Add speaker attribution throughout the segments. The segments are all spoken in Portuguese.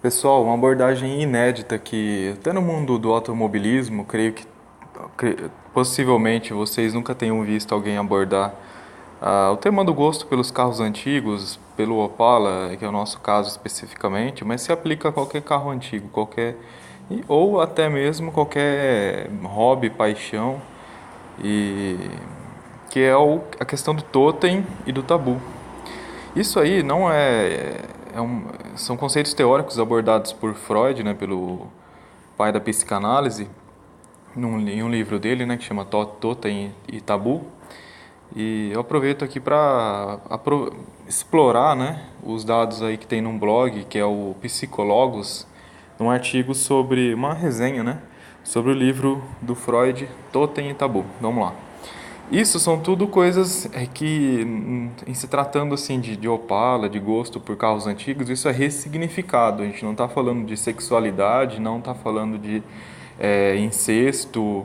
Speaker 1: Pessoal, uma abordagem inédita que até no mundo do automobilismo, creio que possivelmente vocês nunca tenham visto alguém abordar o tema do gosto pelos carros antigos, pelo Opala, que é o nosso caso especificamente, mas se aplica a qualquer carro antigo, ou até mesmo qualquer hobby, paixão, e que é a questão do totem e do tabu. Isso aí não são conceitos teóricos abordados por Freud, né, pelo pai da psicanálise, em um livro dele, né, que chama Totem e Tabu. E eu aproveito aqui para explorar, né, os dados aí que tem num blog, que é o Psicologos, um artigo sobre uma resenha, né, sobre o livro do Freud, Totem e Tabu. Vamos lá. Isso são tudo coisas que, em se tratando assim de Opala, de gosto por carros antigos, isso é ressignificado. A gente não está falando de sexualidade, não está falando de incesto,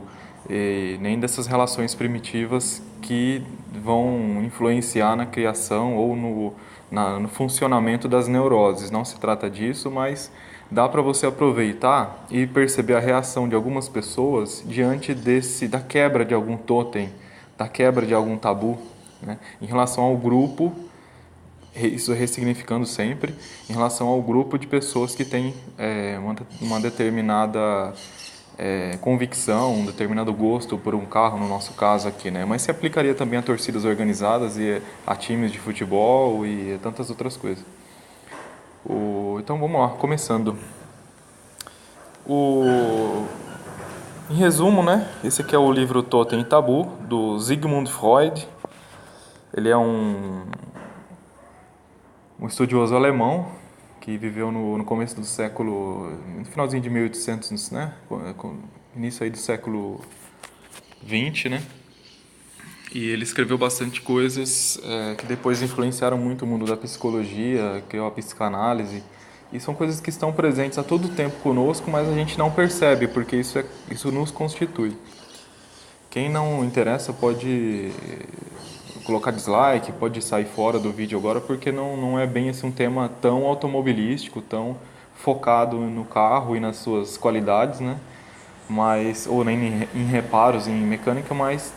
Speaker 1: nem dessas relações primitivas que vão influenciar na criação ou no funcionamento das neuroses. Não se trata disso, mas dá para você aproveitar e perceber a reação de algumas pessoas diante da quebra de algum totem, da quebra de algum tabu, né? Em relação ao grupo, isso ressignificando sempre, em relação ao grupo de pessoas que têm uma determinada convicção, um determinado gosto por um carro, no nosso caso aqui, né? Mas se aplicaria também a torcidas organizadas e a times de futebol e a tantas outras coisas. Então vamos lá, começando. O, Em resumo, né? Esse aqui é o livro Totem e Tabu, do Sigmund Freud. Ele é um estudioso alemão que viveu no começo do século, no finalzinho de 1800, né? Início aí do século 20, né? E ele escreveu bastante coisas que depois influenciaram muito o mundo da psicologia, criou a psicanálise. E são coisas que estão presentes a todo tempo conosco, mas a gente não percebe, porque isso nos constitui. Quem não interessa pode colocar dislike, pode sair fora do vídeo agora, porque não é bem assim, um tema tão automobilístico, tão focado no carro e nas suas qualidades, né? Ou nem em reparos, em mecânica, mas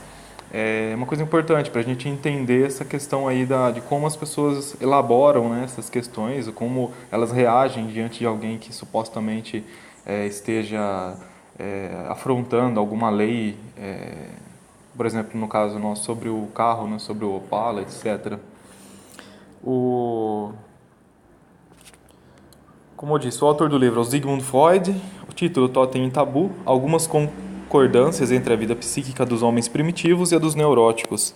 Speaker 1: é uma coisa importante para a gente entender essa questão aí de como as pessoas elaboram, né, essas questões, como elas reagem diante de alguém que supostamente esteja afrontando alguma lei, por exemplo, no caso nosso, sobre o carro, né, sobre o Opala, etc. O, Como eu disse, o autor do livro é o Sigmund Freud, o título Totem e Tabu, algumas concordâncias entre a vida psíquica dos homens primitivos e a dos neuróticos.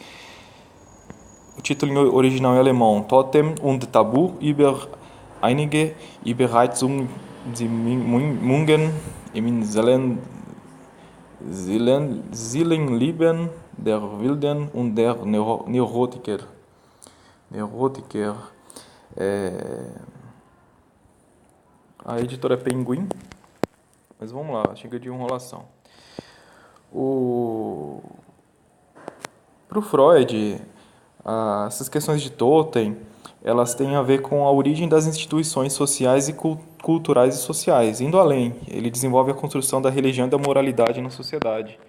Speaker 1: O título original em alemão, Totem und Tabu über einige Überreizungen im Seelenleben der Wilden und der Neurotiker. Neurotiker. A editora é Penguin, mas vamos lá, chega de enrolação. Para o Freud, essas questões de totem, elas têm a ver com a origem das instituições sociais e culturais e sociais. Indo além, ele desenvolve a construção da religião e da moralidade na sociedade.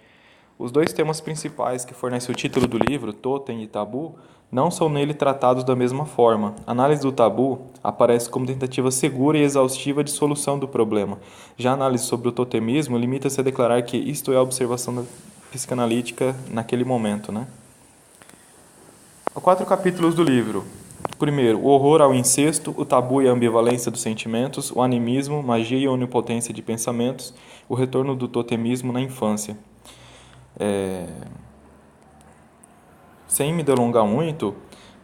Speaker 1: Os dois temas principais que fornecem o título do livro, Totem e Tabu, não são nele tratados da mesma forma. A análise do tabu aparece como tentativa segura e exaustiva de solução do problema. Já a análise sobre o totemismo limita-se a declarar que isto é a observação psicanalítica naquele momento, né? Há 4 capítulos do livro. Primeiro, o horror ao incesto, o tabu e a ambivalência dos sentimentos, o animismo, magia e onipotência de pensamentos, o retorno do totemismo na infância. Sem me delongar muito,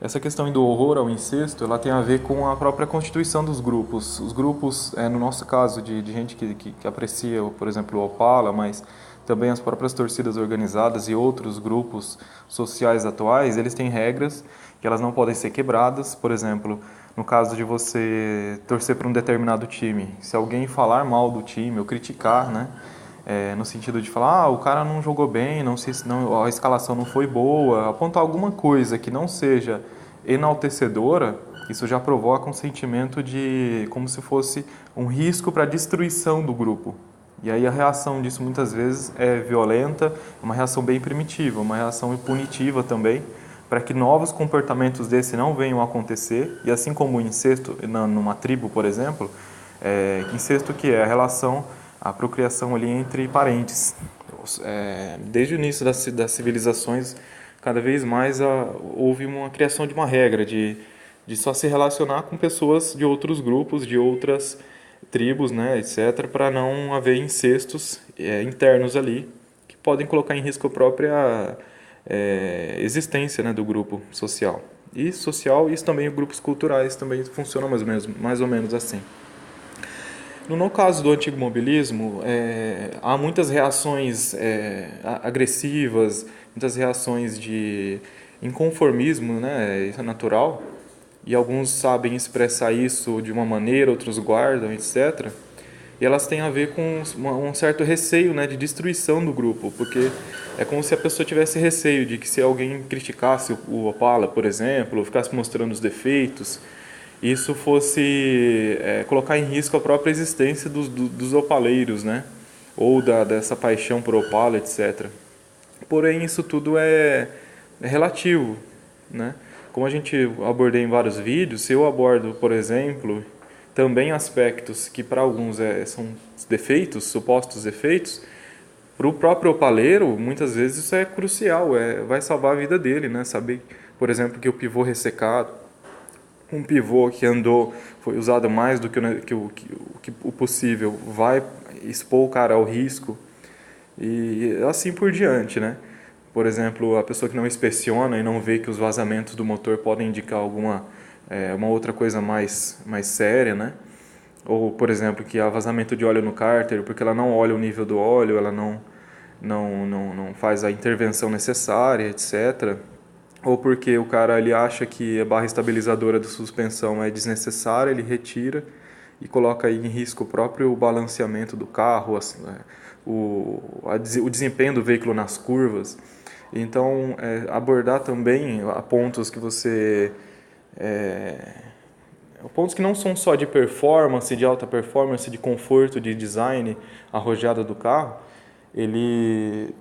Speaker 1: essa questão do horror ao incesto, ela tem a ver com a própria constituição dos grupos. Os grupos, no nosso caso, de gente que aprecia, por exemplo, o Opala, mas também as próprias torcidas organizadas e outros grupos sociais atuais, eles têm regras que elas não podem ser quebradas. Por exemplo, no caso de você torcer para um determinado time, se alguém falar mal do time ou criticar, né? No sentido de falar, o cara não jogou bem, a escalação não foi boa, apontar alguma coisa que não seja enaltecedora, isso já provoca um sentimento de como se fosse um risco para a destruição do grupo. E aí a reação disso muitas vezes é violenta, uma reação bem primitiva, uma reação punitiva também, para que novos comportamentos desse não venham a acontecer. E assim como o incesto numa tribo, por exemplo, incesto que é a relação, a procriação ali entre parentes. Desde o início das civilizações, cada vez mais houve uma criação de uma regra de só se relacionar com pessoas de outros grupos, de outras tribos, né, etc., para não haver incestos internos ali que podem colocar em risco a própria existência, né, do grupo social. E social, isso também, grupos culturais também funcionam mais ou menos assim. No caso do antigo mobilismo, há muitas reações agressivas, muitas reações de inconformismo, né, isso é natural, e alguns sabem expressar isso de uma maneira, outros guardam, etc. E elas têm a ver com um certo receio, né, de destruição do grupo, porque é como se a pessoa tivesse receio de que se alguém criticasse o Opala, por exemplo, ou ficasse mostrando os defeitos, isso fosse colocar em risco a própria existência dos opaleiros, né, ou dessa paixão por Opala, etc. Porém, isso tudo é relativo, né? Como a gente abordei em vários vídeos, se eu abordo, por exemplo, também aspectos que para alguns são defeitos, supostos defeitos, para o próprio opaleiro, muitas vezes isso é crucial, vai salvar a vida dele, né? Saber, por exemplo, que o pivô ressecado, um pivô que foi usado mais do que o possível, vai expor o cara ao risco e assim por diante, né? Por exemplo, a pessoa que não inspeciona e não vê que os vazamentos do motor podem indicar uma outra coisa mais séria, né? Ou, por exemplo, que há vazamento de óleo no cárter, porque ela não olha o nível do óleo, ela não faz a intervenção necessária, etc. Ou porque o cara ele acha que a barra estabilizadora da suspensão é desnecessária, ele retira e coloca aí em risco o próprio balanceamento do carro, o desempenho do veículo nas curvas. Então, abordar também pontos que pontos que não são só de performance, de alta performance, de conforto, de design arrojada do carro, eles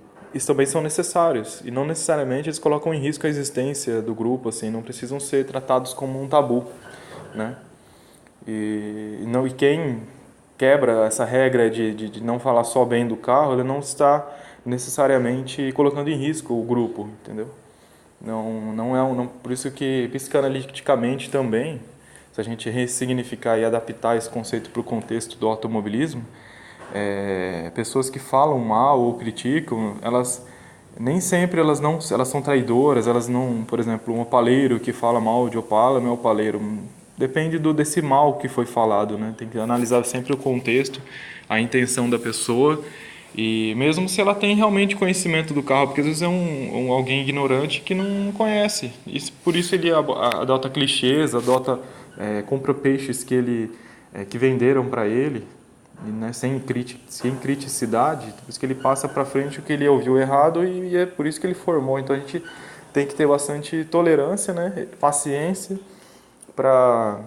Speaker 1: também são necessários. E não necessariamente eles colocam em risco a existência do grupo, assim, não precisam ser tratados como um tabu, né? E quem quebra essa regra de não falar só bem do carro, ele não está necessariamente colocando em risco o grupo, entendeu? Por isso que psicanaliticamente também, se a gente ressignificar e adaptar esse conceito para o contexto do automobilismo, pessoas que falam mal ou criticam, elas nem sempre elas são traidoras, elas não, por exemplo, um opaleiro que fala mal de Opala não é opaleiro. Depende desse mal que foi falado, né? Tem que analisar sempre o contexto, a intenção da pessoa e mesmo se ela tem realmente conhecimento do carro, porque às vezes é alguém ignorante que não conhece. Por isso ele adota clichês, compra peixes que venderam para ele, né, sem criticidade, por isso que ele passa para frente o que ele ouviu errado e é por isso que ele formou. Então a gente tem que ter bastante tolerância, né, paciência para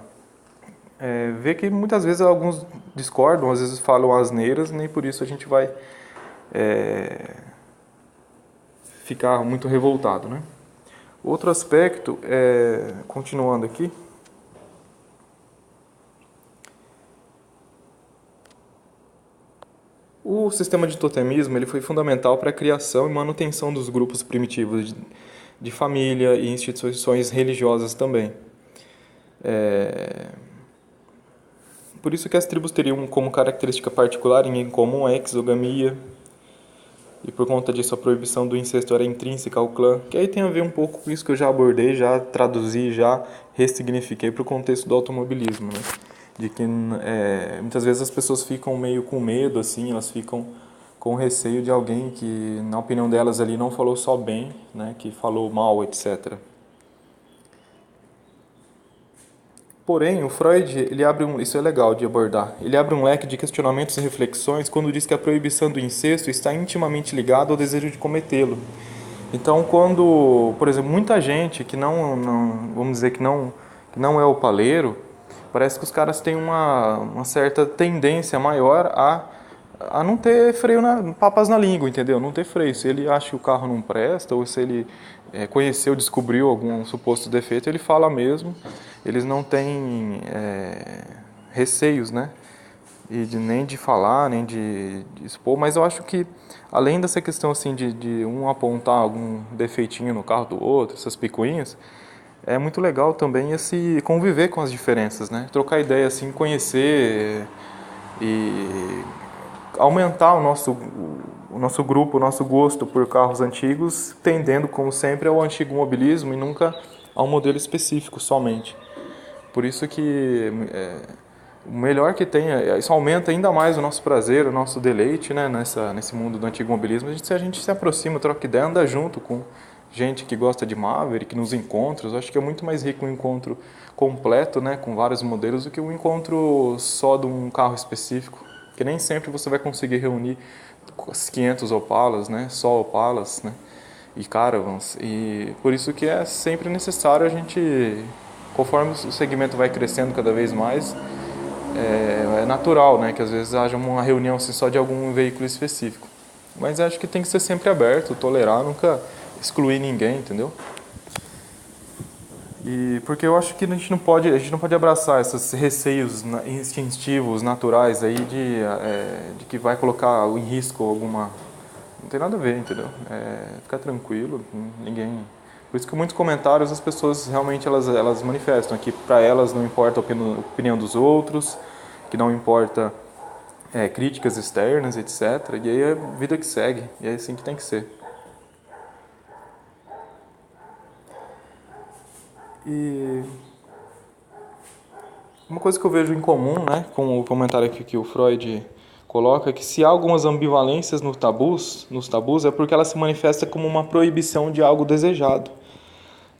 Speaker 1: ver que muitas vezes alguns discordam, às vezes falam asneiras, nem por isso a gente vai ficar muito revoltado, né? Outro aspecto, continuando aqui, o sistema de totemismo ele foi fundamental para a criação e manutenção dos grupos primitivos de família e instituições religiosas também. Por isso que as tribos teriam como característica particular em comum a exogamia, e por conta disso a proibição do incesto era intrínseca ao clã, que aí tem a ver um pouco com isso que eu já abordei, já traduzi, já ressignifiquei para o contexto do automobilismo, né? De que muitas vezes as pessoas ficam meio com medo, assim, elas ficam com receio de alguém que, na opinião delas ali, não falou só bem, né? Que falou mal, etc. Porém, o Freud, isso é legal de abordar, ele abre um leque de questionamentos e reflexões quando diz que a proibição do incesto está intimamente ligada ao desejo de cometê-lo. Então, quando, por exemplo, muita gente que vamos dizer que que não é opaleiro, parece que os caras têm uma certa tendência maior a não ter freio, papas na língua, entendeu? Não ter freio. Se ele acha que o carro não presta, ou se ele conheceu, descobriu algum suposto defeito, ele fala mesmo. Eles não têm receios, né? Nem de falar, nem de expor, mas eu acho que, além dessa questão assim de um apontar algum defeitinho no carro do outro, essas picuinhas, é muito legal também esse conviver com as diferenças, né? Trocar ideia, assim, conhecer e aumentar o nosso grupo, o nosso gosto por carros antigos, tendendo, como sempre, ao antigo mobilismo e nunca ao modelo específico somente. Por isso que o melhor que tem, isso aumenta ainda mais o nosso prazer, o nosso deleite, né, nesse mundo do antigo mobilismo. A gente se aproxima, troca ideia, anda junto com gente que gosta de Maverick, nos encontros. Eu acho que é muito mais rico um encontro completo, né, com vários modelos, do que um encontro só de um carro específico. Porque nem sempre você vai conseguir reunir 500 Opalas, né, só Opalas, né, e Caravans. E por isso que é sempre necessário a gente, conforme o segmento vai crescendo cada vez mais, é natural, né, que às vezes haja uma reunião assim, só de algum veículo específico. Mas acho que tem que ser sempre aberto, tolerar, nunca excluir ninguém, entendeu? E porque eu acho que a gente não pode abraçar esses receios instintivos, naturais aí de que vai colocar em risco alguma. Não tem nada a ver, entendeu? Fica tranquilo, ninguém. Por isso que muitos comentários as pessoas realmente elas manifestam que para elas não importa a opinião dos outros, que não importa críticas externas, etc. E aí é a vida que segue, e é assim que tem que ser. E uma coisa que eu vejo em comum, né, com o comentário aqui que o Freud coloca, é que se há algumas ambivalências nos tabus é porque ela se manifesta como uma proibição de algo desejado.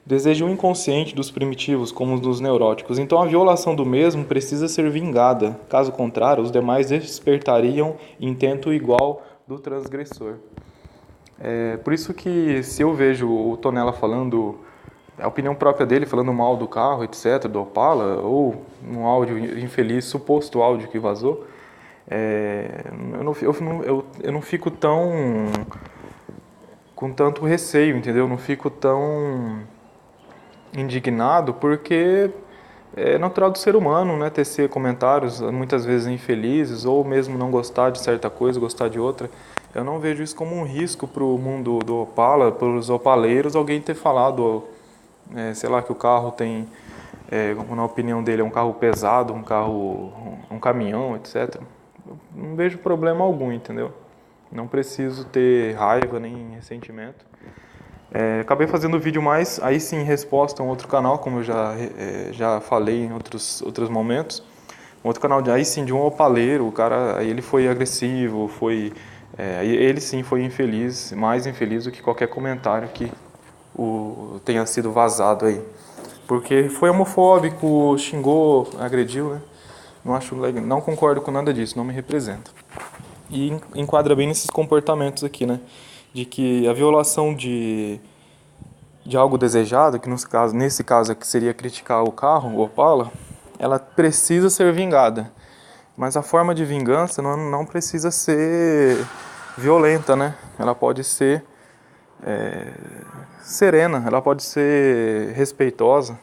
Speaker 1: Desejo inconsciente dos primitivos, como os dos neuróticos. Então a violação do mesmo precisa ser vingada. Caso contrário, os demais despertariam intento igual do transgressor. Por isso que se eu vejo o Tonella falando a opinião própria dele, falando mal do carro, etc., do Opala, ou um áudio infeliz, suposto áudio que vazou, eu não fico com tanto receio, entendeu? Eu não fico tão indignado, porque é natural do ser humano, né, tecer comentários muitas vezes infelizes, ou mesmo não gostar de certa coisa, gostar de outra. Eu não vejo isso como um risco para o mundo do Opala, para os opaleiros, alguém ter falado, sei lá, que o carro tem, na opinião dele, é um carro pesado, um caminhão, etc. Eu não vejo problema algum, entendeu? Não preciso ter raiva nem ressentimento. Acabei fazendo o vídeo mais, aí sim, em resposta a um outro canal, como eu já falei em outros momentos. Um outro canal, aí sim, de um opaleiro, o cara, aí ele foi agressivo, ele sim foi infeliz, mais infeliz do que qualquer comentário que tenha sido vazado aí. Porque foi homofóbico, xingou, agrediu, né? Não acho legal, não concordo com nada disso, não me representa. E enquadra bem nesses comportamentos aqui, né? De que a violação de algo desejado, que nesse caso aqui seria criticar o carro, o Opala, ela precisa ser vingada. Mas a forma de vingança não precisa ser violenta, né? Ela pode ser serena, ela pode ser respeitosa.